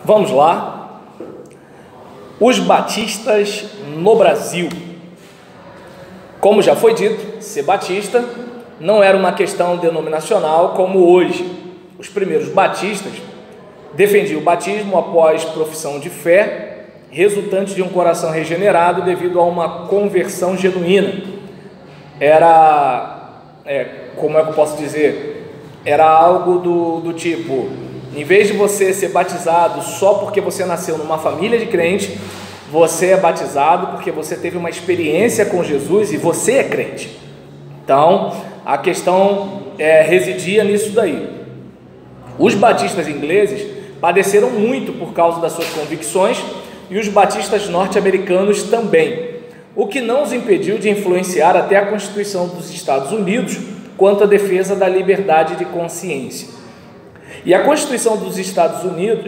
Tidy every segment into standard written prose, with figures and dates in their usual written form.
Vamos lá. Os batistas no Brasil. Como já foi dito, ser batista não era uma questão denominacional como hoje. Os primeiros batistas defendiam o batismo após profissão de fé, resultante de um coração regenerado devido a uma conversão genuína. Como é que eu posso dizer? Era algo do tipo, em vez de você ser batizado só porque você nasceu numa família de crente, você é batizado porque você teve uma experiência com Jesus e você é crente. Então, a questão residia nisso daí. Os batistas ingleses padeceram muito por causa das suas convicções e os batistas norte-americanos também, o que não os impediu de influenciar até a Constituição dos Estados Unidos quanto à defesa da liberdade de consciência. E a Constituição dos Estados Unidos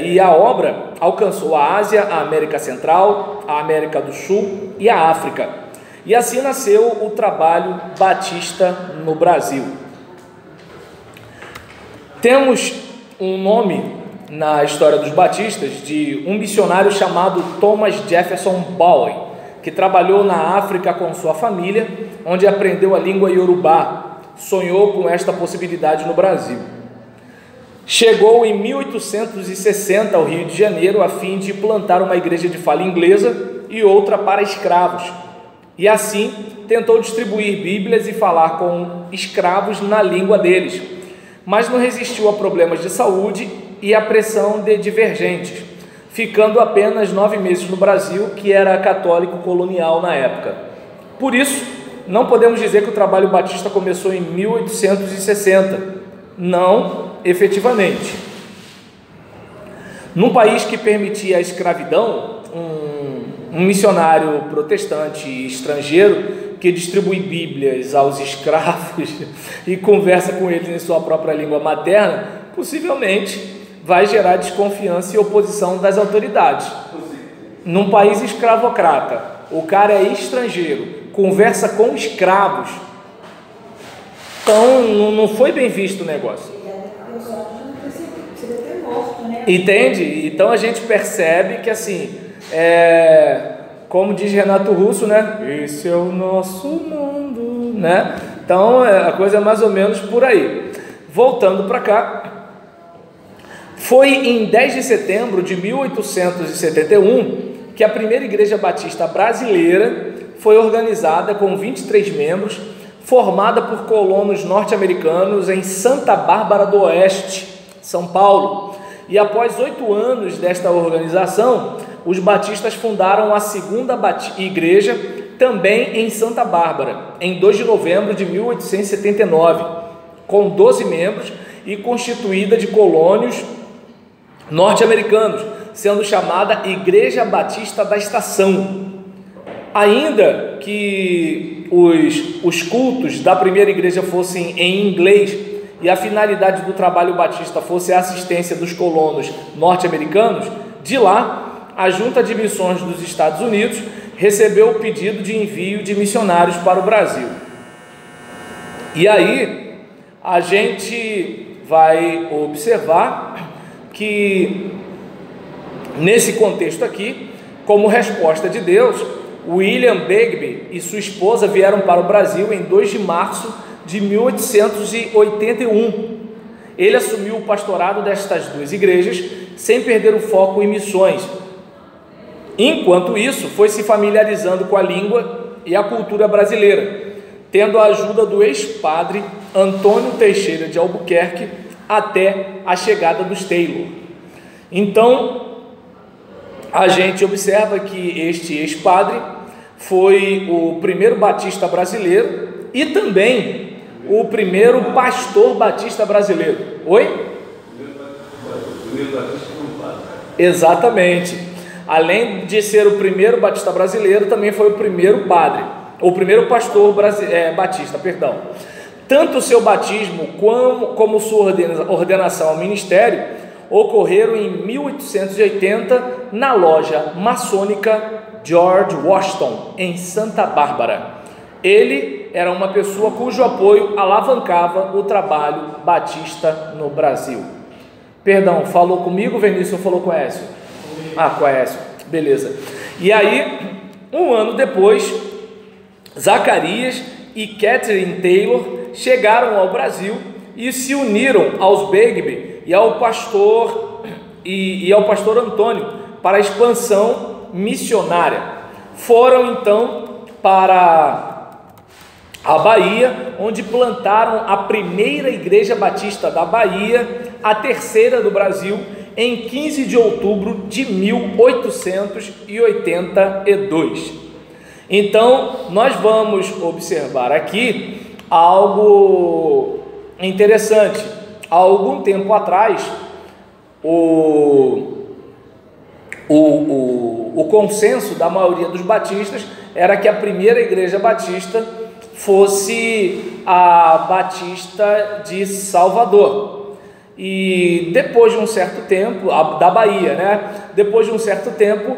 e a obra alcançou a Ásia, a América Central, a América do Sul e a África. E assim nasceu o trabalho batista no Brasil. Temos um nome na história dos batistas de um missionário chamado Thomas Jefferson Bowen, que trabalhou na África com sua família, onde aprendeu a língua iorubá. Sonhou com esta possibilidade no Brasil. Chegou em 1860 ao Rio de Janeiro a fim de plantar uma igreja de fala inglesa e outra para escravos. E assim tentou distribuir Bíblias e falar com escravos na língua deles, mas não resistiu a problemas de saúde e a pressão de divergentes, ficando apenas 9 meses no Brasil, que era católico colonial na época. Por isso, não podemos dizer que o trabalho batista começou em 1860, não efetivamente. Num país que permitia a escravidão, um missionário protestante estrangeiro que distribui Bíblias aos escravos e conversa com eles em sua própria língua materna, possivelmente vai gerar desconfiança e oposição das autoridades. Num país escravocrata, o cara é estrangeiro, conversa com escravos, então não foi bem visto o negócio. Entende? Então a gente percebe que assim, como diz Renato Russo, né? Esse é o nosso mundo, né? Então a coisa é mais ou menos por aí. Voltando para cá, foi em 10 de setembro de 1871 que a primeira igreja batista brasileira foi organizada com 23 membros, formada por colonos norte-americanos em Santa Bárbara do Oeste, São Paulo. E após 8 anos desta organização, os batistas fundaram a segunda igreja, também em Santa Bárbara, em 2 de novembro de 1879, com 12 membros e constituída de colônios norte-americanos, sendo chamada Igreja Batista da Estação. Ainda que os cultos da primeira igreja fossem em inglês e a finalidade do trabalho batista fosse a assistência dos colonos norte-americanos, de lá, a Junta de Missões dos Estados Unidos recebeu o pedido de envio de missionários para o Brasil. E aí, a gente vai observar que, nesse contexto aqui, como resposta de Deus, William Begbie e sua esposa vieram para o Brasil em 2 de março de 1881. Ele assumiu o pastorado destas 2 igrejas, sem perder o foco em missões. Enquanto isso, foi se familiarizando com a língua e a cultura brasileira, tendo a ajuda do ex-padre Antônio Teixeira de Albuquerque até a chegada dos Taylor. Então, a gente observa que este ex-padre foi o primeiro batista brasileiro e também o primeiro pastor batista brasileiro. Oi? O primeiro batista não padre. Exatamente. Além de ser o primeiro batista brasileiro, também foi o primeiro padre, o primeiro pastor batista, perdão. Tanto o seu batismo como sua ordenação ao ministério ocorreram em 1880 na loja maçônica George Washington, em Santa Bárbara. Ele era uma pessoa cujo apoio alavancava o trabalho batista no Brasil. Perdão, falou comigo, Vinícius, ou falou com o Écio? Ah, com o Écio, beleza. E aí, um ano depois, Zacarias e Catherine Taylor chegaram ao Brasil e se uniram aos Begbie e ao pastor Antônio para a expansão missionária. Foram então para a Bahia, onde plantaram a primeira igreja batista da Bahia, a terceira do Brasil, em 15 de outubro de 1882. Então, nós vamos observar aqui algo interessante. Há algum tempo atrás, o consenso da maioria dos batistas era que a primeira igreja batista fosse a Batista de Salvador. E depois de um certo tempo, da Bahia, né? Depois de um certo tempo,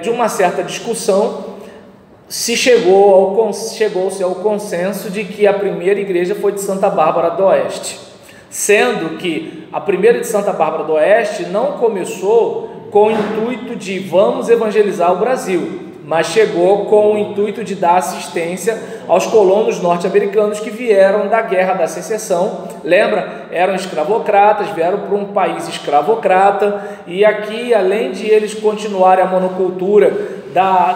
de uma certa discussão, chegou-se ao consenso de que a primeira igreja foi de Santa Bárbara do Oeste, sendo que a primeira de Santa Bárbara do Oeste não começou com o intuito de vamos evangelizar o Brasil, mas chegou com o intuito de dar assistência aos colonos norte-americanos que vieram da Guerra da Secessão. Lembra? Eram escravocratas, vieram para um país escravocrata, e aqui, além de eles continuarem a monocultura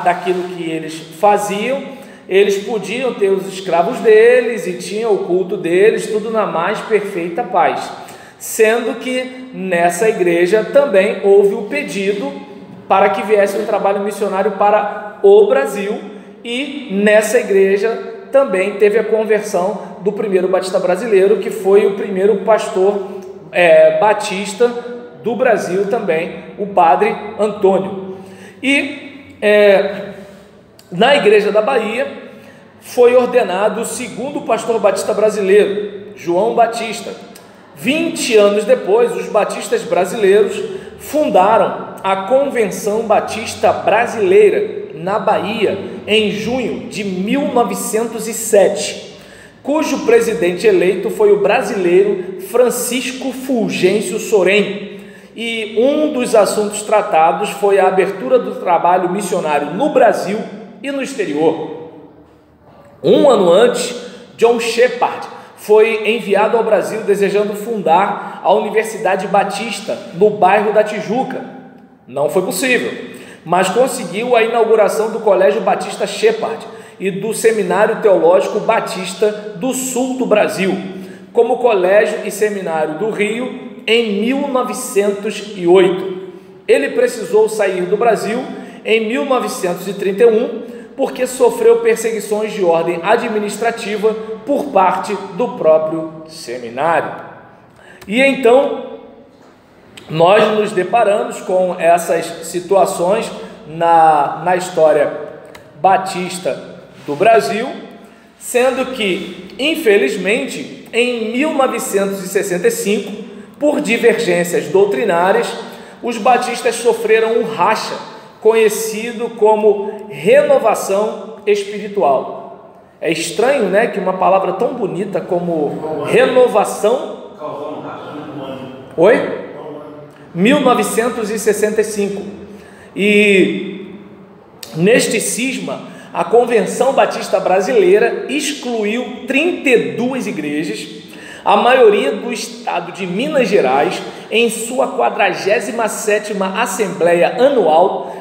daquilo que eles faziam, eles podiam ter os escravos deles e tinham o culto deles, tudo na mais perfeita paz. Sendo que nessa igreja também houve o pedido para que viesse um trabalho missionário para o Brasil, e nessa igreja também teve a conversão do primeiro batista brasileiro, que foi o primeiro pastor batista do Brasil também, o padre Antônio. E na igreja da Bahia foi ordenado o segundo pastor batista brasileiro, João Batista. 20 anos depois, os batistas brasileiros fundaram a Convenção Batista Brasileira na Bahia em junho de 1907, cujo presidente eleito foi o brasileiro Francisco Fulgêncio Sorém, e um dos assuntos tratados foi a abertura do trabalho missionário no Brasil e no exterior. Um ano antes, John Shepard foi enviado ao Brasil desejando fundar a Universidade Batista no bairro da Tijuca. Não foi possível, mas conseguiu a inauguração do Colégio Batista Shepard e do Seminário Teológico Batista do Sul do Brasil, como colégio e seminário do Rio, em 1908. Ele precisou sair do Brasil em 1931, porque sofreu perseguições de ordem administrativa por parte do próprio seminário. E então nós nos deparamos com essas situações na história batista do Brasil, sendo que, infelizmente, em 1965, por divergências doutrinárias, os batistas sofreram um racha, conhecido como renovação espiritual. É estranho, né, que uma palavra tão bonita como renovação... Oi? 1965. E neste cisma, a Convenção Batista Brasileira excluiu 32 igrejas, a maioria do estado de Minas Gerais, em sua 47ª Assembleia Anual,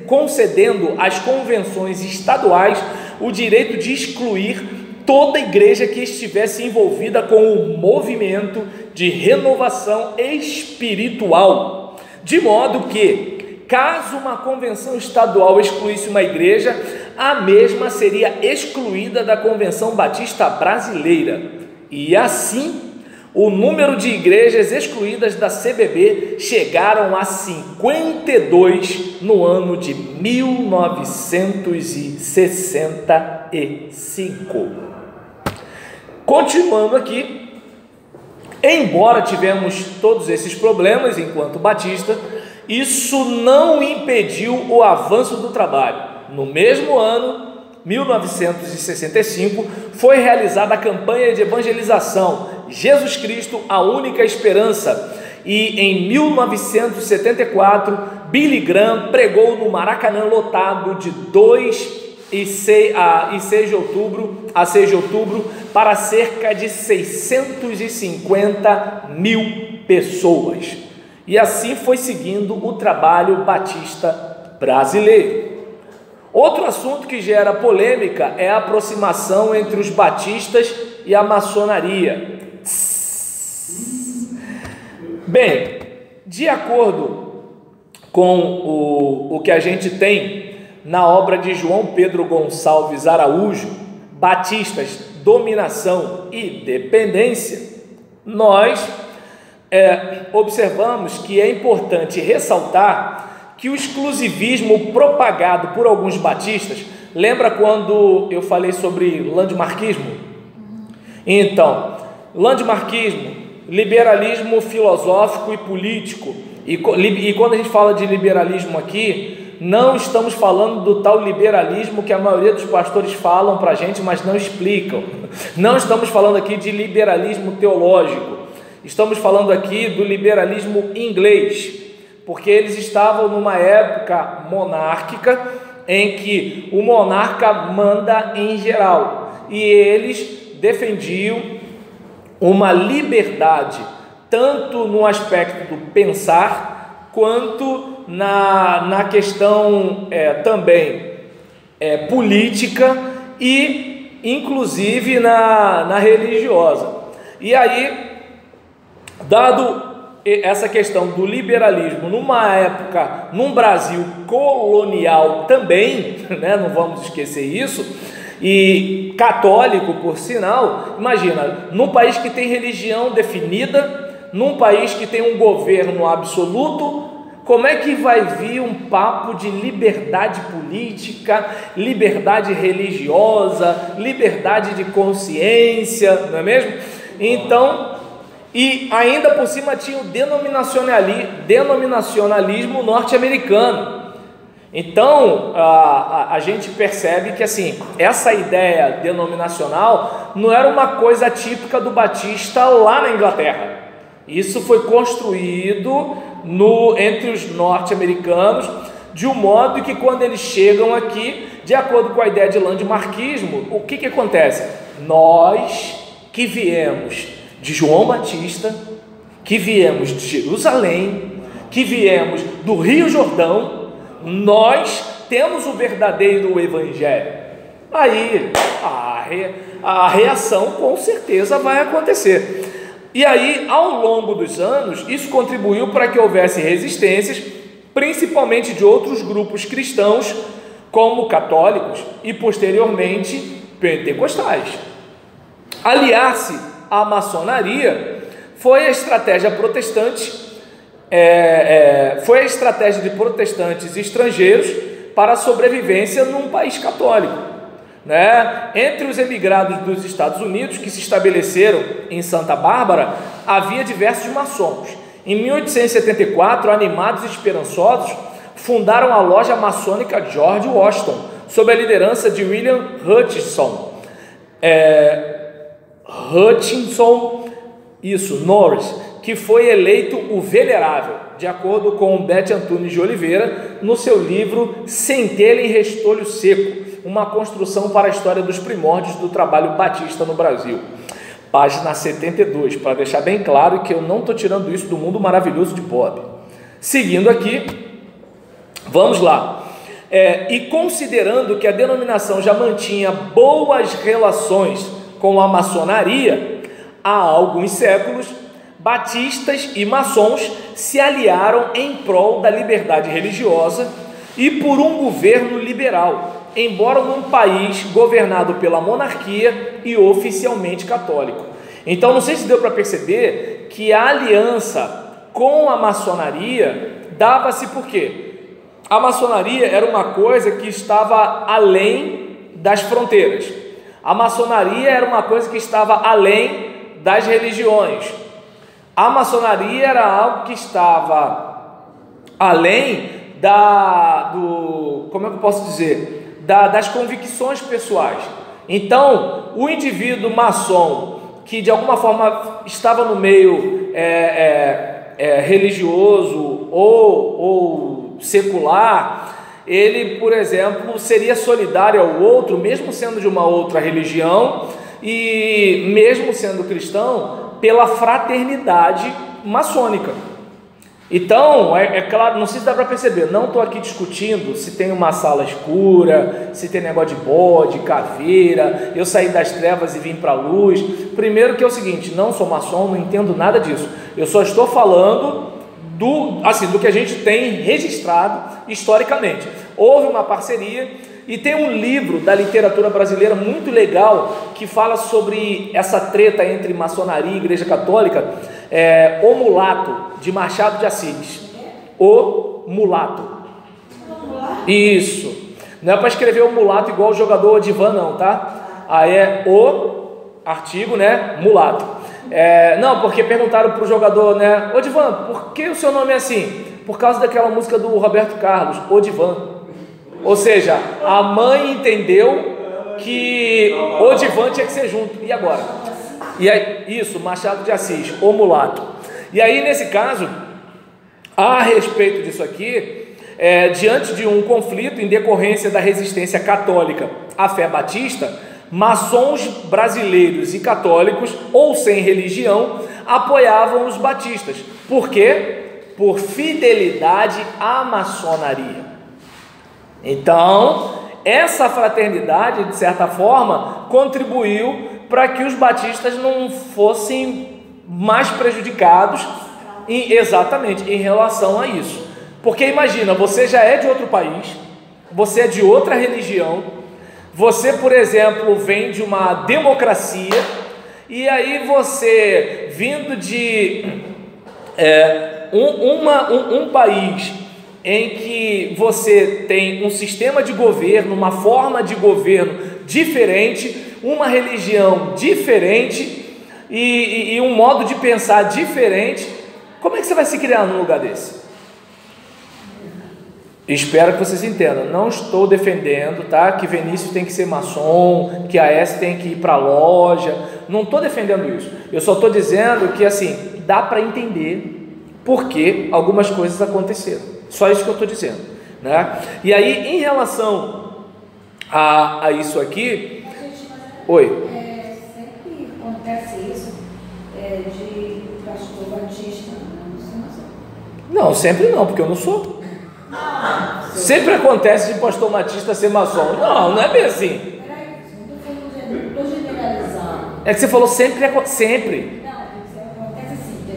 concedendo às convenções estaduais o direito de excluir toda igreja que estivesse envolvida com o movimento de renovação espiritual, de modo que, caso uma convenção estadual excluísse uma igreja, a mesma seria excluída da Convenção Batista Brasileira, e assim o número de igrejas excluídas da CBB chegaram a 52 no ano de 1965. Continuando aqui, embora tivemos todos esses problemas enquanto batista, isso não impediu o avanço do trabalho. No mesmo ano, 1965, foi realizada a campanha de evangelização Jesus Cristo, a única esperança. E em 1974, Billy Graham pregou no Maracanã lotado de 6 de outubro para cerca de 650 mil pessoas. E assim foi seguindo o trabalho batista brasileiro. Outro assunto que gera polêmica é a aproximação entre os batistas e a maçonaria. Bem, de acordo com o que a gente tem na obra de João Pedro Gonçalves Araújo, Batistas, Dominação e Dependência, nós observamos que é importante ressaltar que o exclusivismo propagado por alguns batistas, lembra quando eu falei sobre landmarquismo? Então, landmarquismo, liberalismo filosófico e político, e quando a gente fala de liberalismo aqui, não estamos falando do tal liberalismo que a maioria dos pastores falam para a gente, mas não explicam. Não estamos falando aqui de liberalismo teológico, estamos falando aqui do liberalismo inglês, porque eles estavam numa época monárquica em que o monarca manda em geral, e eles defendiam uma liberdade, tanto no aspecto do pensar, quanto na questão também política e inclusive na religiosa. E aí, dado essa questão do liberalismo numa época, num Brasil colonial também, né, não vamos esquecer isso, e católico, por sinal, imagina, num país que tem religião definida, num país que tem um governo absoluto, como é que vai vir um papo de liberdade política, liberdade religiosa, liberdade de consciência, não é mesmo? Então, e ainda por cima tinha o denominacionalismo norte-americano. Então, a gente percebe que assim, essa ideia denominacional não era uma coisa típica do batista lá na Inglaterra. Isso foi construído entre os norte-americanos, de um modo que quando eles chegam aqui, de acordo com a ideia de landmarquismo, o que acontece? Nós que viemos de João Batista, que viemos de Jerusalém, que viemos do Rio Jordão, nós temos o verdadeiro evangelho. Aí a reação com certeza vai acontecer. E aí, ao longo dos anos, isso contribuiu para que houvesse resistências, principalmente de outros grupos cristãos, como católicos e posteriormente pentecostais. Aliar-se à maçonaria foi a estratégia protestante. Foi a estratégia de protestantes estrangeiros para a sobrevivência num país católico, né? Entre os emigrados dos Estados Unidos que se estabeleceram em Santa Bárbara, havia diversos maçons. Em 1874, animados e esperançosos, fundaram a loja maçônica George Washington, sob a liderança de William Norris, que foi eleito o Venerável, de acordo com Bete Antunes de Oliveira, no seu livro Centelha em Restolho Seco, uma construção para a história dos primórdios do trabalho batista no Brasil. Página 72, para deixar bem claro que eu não estou tirando isso do mundo maravilhoso de Bob. Seguindo aqui, vamos lá. E considerando que a denominação já mantinha boas relações com a maçonaria, há alguns séculos, batistas e maçons se aliaram em prol da liberdade religiosa e por um governo liberal, embora num país governado pela monarquia e oficialmente católico. Então, não sei se deu para perceber que a aliança com a maçonaria dava-se por quê? A maçonaria era uma coisa que estava além das fronteiras. A maçonaria era uma coisa que estava além das religiões. A maçonaria era algo que estava além como é que eu posso dizer? das convicções pessoais. Então, o indivíduo maçom que de alguma forma estava no meio religioso ou secular, ele, por exemplo, seria solidário ao outro, mesmo sendo de uma outra religião e mesmo sendo cristão, pela fraternidade maçônica. Então, é claro, não sei se dá para perceber, não estou aqui discutindo se tem uma sala escura, se tem negócio de bode, caveira, eu saí das trevas e vim para a luz. Primeiro que é o seguinte, não sou maçom, não entendo nada disso, eu só estou falando do que a gente tem registrado historicamente. Houve uma parceria e tem um livro da literatura brasileira muito legal que fala sobre essa treta entre maçonaria e igreja católica, O Mulato, de Machado de Assis. O Mulato. Isso. Não é para escrever o mulato igual o jogador Odivan, não, tá? Aí é o artigo, né? Mulato. Não, porque perguntaram para o jogador, né? Odivan, por que o seu nome é assim? Por causa daquela música do Roberto Carlos, Odivan. Ou seja, a mãe entendeu que Odivan tinha que ser junto. E agora? E aí, isso, Machado de Assis, o Mulato. E aí, nesse caso, a respeito disso aqui, diante de um conflito em decorrência da resistência católica à fé batista, maçons brasileiros e católicos, ou sem religião, apoiavam os batistas. Por quê? Por fidelidade à maçonaria. Então, essa fraternidade, de certa forma, contribuiu para que os batistas não fossem mais prejudicados exatamente em relação a isso. Porque imagina, você já é de outro país, você é de outra religião, você, por exemplo, vem de uma democracia, e aí você, vindo de um país em que você tem um sistema de governo, uma forma de governo diferente, uma religião diferente e um modo de pensar diferente, como é que você vai se criar num lugar desse? Espero que vocês entendam, não estou defendendo, tá, que Vinícius tem que ser maçom, que a S tem que ir para a loja, não estou defendendo isso, eu só estou dizendo que assim, dá para entender por que algumas coisas aconteceram. Só isso que eu estou dizendo, né? E aí, em relação a isso aqui, oi. Sempre acontece isso de pastor batista, não, sempre não, porque eu não sou. Sempre acontece de pastor batista ser maçom. Não é bem assim. Peraí, não estou generalizando. É que você falou sempre. Sempre. Não, acontece assim, a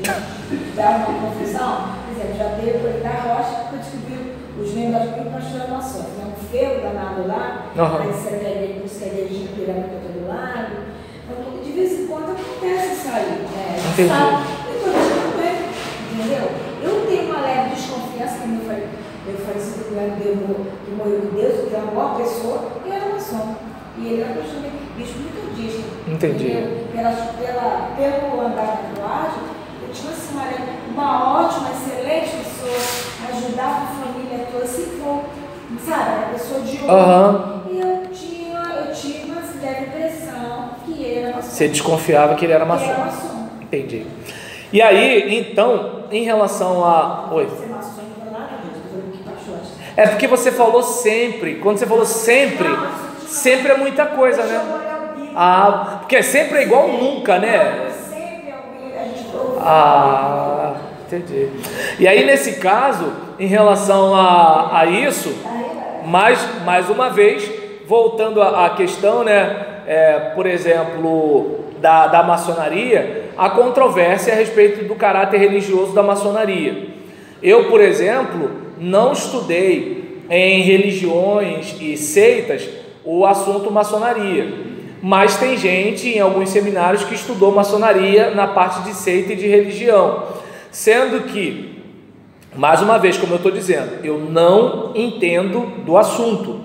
gente dá uma confissão, por exemplo, já teve por da rocha que descobriu os membros da tribo pastor maçom. Tem um feio danado lá, aí você tem os CDs de pirâmide para todo lado. Então, de vez em quando acontece isso aí. Entendi. Entendeu? Eu tenho uma leve desconfiança, como eu falei assim, que morreu de Deus, que é uma boa pessoa, e era maçom. E ele era pastor bispo metodista. Entendi. Pelo andar da tatuagem, eu tinha assim, uma ótima, excelente pessoa, ajudava a família toda, se for, sabe, era pessoa de honra. E eu tinha uma leve impressão que ele era maçom. Você desconfiava que ele era maçom. Entendi. E aí, então, em relação a... Oi. É porque você falou sempre. Quando você falou sempre, sempre é muita coisa, né? Porque sempre é igual nunca, né? Entendi. E aí, nesse caso, em relação a isso, mais uma vez, voltando à questão, né? Por exemplo, da maçonaria, a controvérsia a respeito do caráter religioso da maçonaria. Eu, por exemplo, não estudei em religiões e seitas o assunto maçonaria, mas tem gente em alguns seminários que estudou maçonaria na parte de seita e de religião, sendo que, mais uma vez, como eu estou dizendo, eu não entendo do assunto.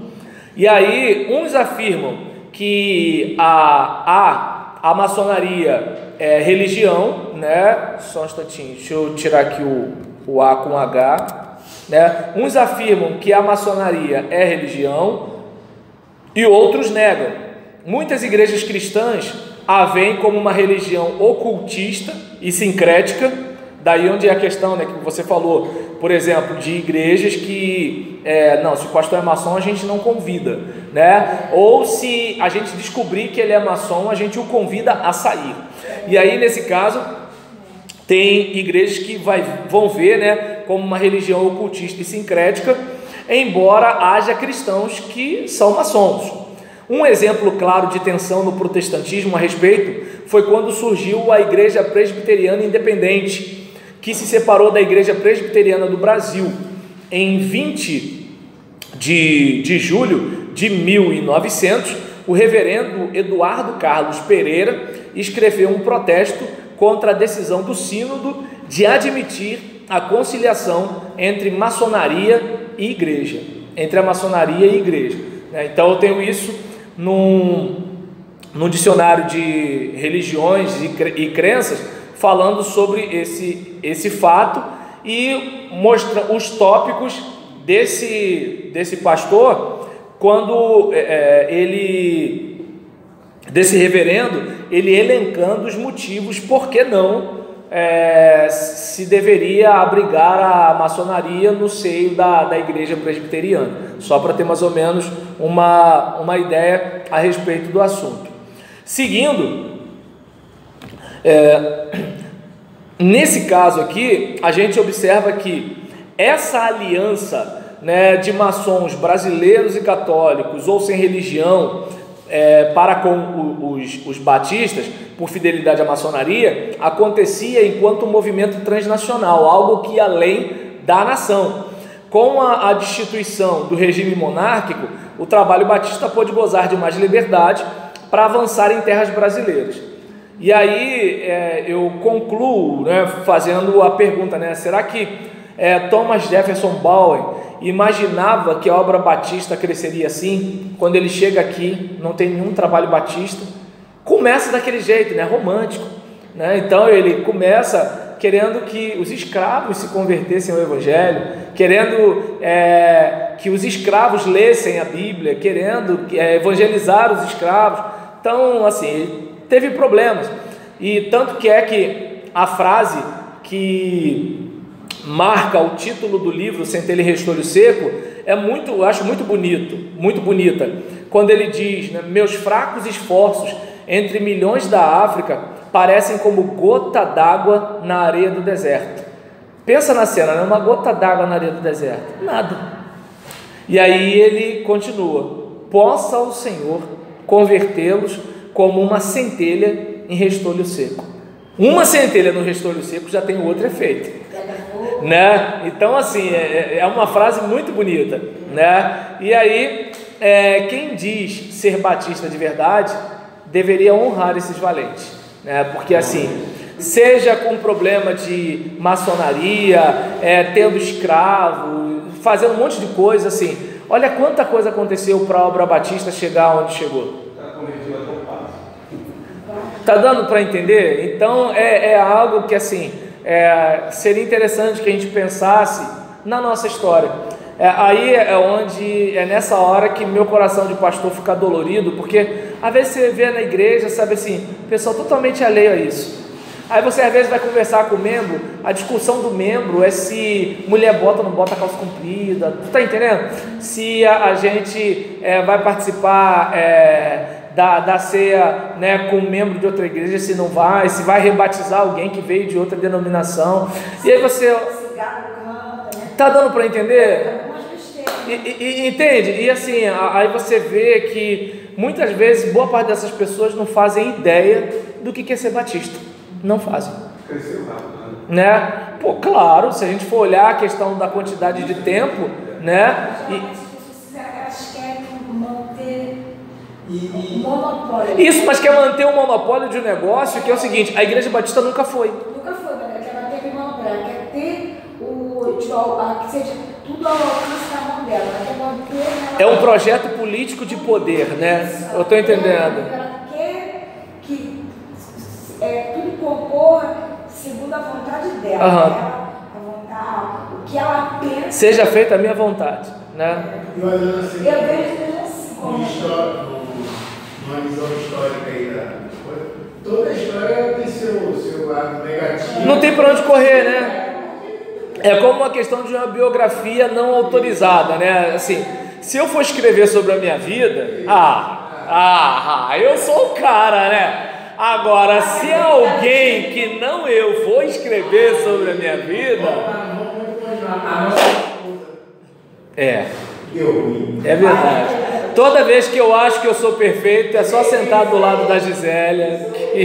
E aí, uns afirmam que a maçonaria é religião, né? Só um instantinho, deixa eu tirar aqui o A com H, né? Uns afirmam que a maçonaria é religião, e outros negam. Muitas igrejas cristãs a veem como uma religião ocultista e sincrética, daí onde é a questão, né, que você falou, por exemplo, de igrejas que, não, se o pastor é maçom a gente não convida, né? Ou se a gente descobrir que ele é maçom, a gente o convida a sair. E aí nesse caso, tem igrejas que vão ver, né, como uma religião ocultista e sincrética, embora haja cristãos que são maçons. Um exemplo claro de tensão no protestantismo a respeito foi quando surgiu a Igreja Presbiteriana Independente, que se separou da Igreja Presbiteriana do Brasil. Em 20 de julho de 1900, o reverendo Eduardo Carlos Pereira escreveu um protesto contra a decisão do sínodo de admitir a conciliação entre maçonaria e igreja, entre a maçonaria e igreja. Então eu tenho isso num dicionário de religiões e crenças, falando sobre esse fato, e mostra os tópicos desse pastor, quando desse reverendo, ele elencando os motivos por que não se deveria abrigar a maçonaria no seio da igreja presbiteriana, só para ter mais ou menos uma ideia a respeito do assunto. Seguindo, nesse caso aqui, a gente observa que essa aliança, né, de maçons brasileiros e católicos ou sem religião, para com os batistas, por fidelidade à maçonaria, acontecia enquanto um movimento transnacional, algo que ia além da nação. Com a destituição do regime monárquico, o trabalho batista pôde gozar de mais liberdade para avançar em terras brasileiras. E aí eu concluo, né, fazendo a pergunta, né, será que Thomas Jefferson Bowen imaginava que a obra batista cresceria assim? Quando ele chega aqui, não tem nenhum trabalho batista, começa daquele jeito, né, romântico, né? Então ele começa querendo que os escravos se convertessem ao Evangelho, querendo que os escravos lessem a Bíblia, querendo evangelizar os escravos. Então, assim, ele teve problemas, e tanto que a frase que marca o título do livro Centelha e Restolho Seco eu acho muito bonita, quando ele diz, né, meus fracos esforços entre milhões da África parecem como gota d'água na areia do deserto. Pensa na cena, né? Uma gota d'água na areia do deserto, nada. E aí ele continua, possa o Senhor convertê-los como uma centelha em restolho seco. Uma centelha no restolho seco já tem outro efeito, né? Então, assim, é uma frase muito bonita, né? E aí, quem diz ser batista de verdade deveria honrar esses valentes, né? Porque, assim, seja com problema de maçonaria, tendo escravo, fazendo um monte de coisa, assim, olha quanta coisa aconteceu para a obra batista chegar onde chegou. Tá dando para entender? Então é algo que, assim, seria interessante que a gente pensasse na nossa história. Aí é nessa hora que meu coração de pastor fica dolorido, porque às vezes você vê na igreja, sabe assim, pessoal totalmente alheio a isso. Aí você às vezes vai conversar com o membro, a discussão do membro é se mulher bota ou não bota calça comprida, tu tá entendendo? Se a gente vai participar da ceia, né, com um membro de outra igreja, se não vai, se vai rebatizar alguém que veio de outra denominação. E aí você tá dando para entender? Entende? E assim, aí você vê que muitas vezes boa parte dessas pessoas não fazem ideia do que é ser batista, não fazem. Cresceu rápido, né? Pô, claro, se a gente for olhar a questão da quantidade de tempo, né? Elas querem manter o monopólio. Isso, mas quer manter o monopólio de um negócio que é o seguinte: a Igreja Batista nunca foi. Nunca foi, mas ela quer manter o monopólio, ela quer ter que seja tudo ao alcance da mão dela. Ela quer manter. É um projeto político de poder, né? Eu estou entendendo. Ela quer que tudo concorra segundo a vontade dela. O que ela pensa. Seja feita a minha vontade, né? Eu vejo assim, Uma visão histórica aí da coisa. Toda história tem seu lado negativo. Não tem para onde correr, né? É como uma questão de uma biografia não autorizada, né? Assim, se eu for escrever sobre a minha vida, eu sou o cara, né? Agora, se alguém que não eu for escrever sobre a minha vida, é verdade. Toda vez que eu acho que eu sou perfeito, é só sentar do lado da Gisélia. Precisa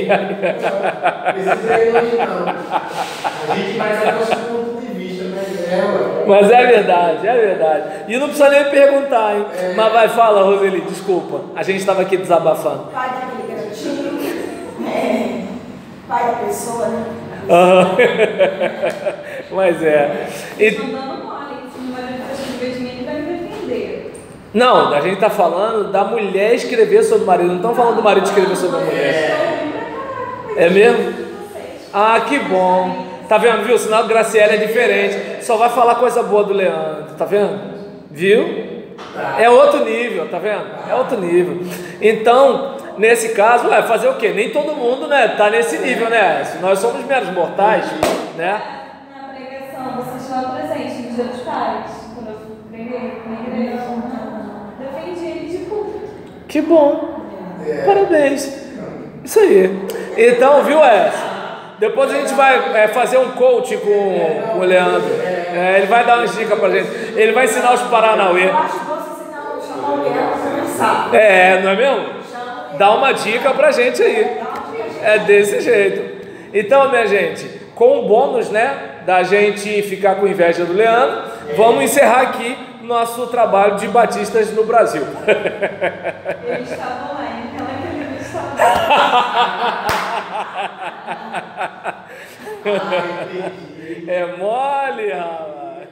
ir longe, não. A gente vai dar nosso ponto de vista, mas ela. Mas é verdade. E não precisa nem perguntar, hein? Mas vai, fala, Roseli, desculpa. A gente estava aqui desabafando. Pai daquele garotinho, pai da pessoa, né? Mas é. Não, a gente está falando da mulher escrever sobre o marido, não estamos falando do marido escrever sobre a mulher. É mesmo? Ah, que bom. Tá vendo, viu? Sinal que Graciela é diferente. Só vai falar coisa boa do Leandro, tá vendo? Viu? É outro nível, tá vendo? É outro nível. Então, nesse caso, fazer o quê? Nem todo mundo, né, tá nesse nível, né? Se nós somos meros mortais, né? Na pregação, você estava presente no Dia dos Pais, quando eu preguei na igreja. Defendi ele de público. Que bom. Parabéns. Isso aí. Então, viu essa? Depois a gente vai fazer um coach com o Leandro. Ele vai dar umas dicas pra gente. Ele vai ensinar os Paranauê. Eu acho que você chamar alguém para conversar. Não é mesmo? Dá uma dica pra gente aí. É desse jeito. Então, minha gente, com o bônus, né, da gente ficar com inveja do Leandro, vamos encerrar aqui nosso trabalho de batistas no Brasil. Eles estavam lá, então eles estavam lá. É mole, rapaz.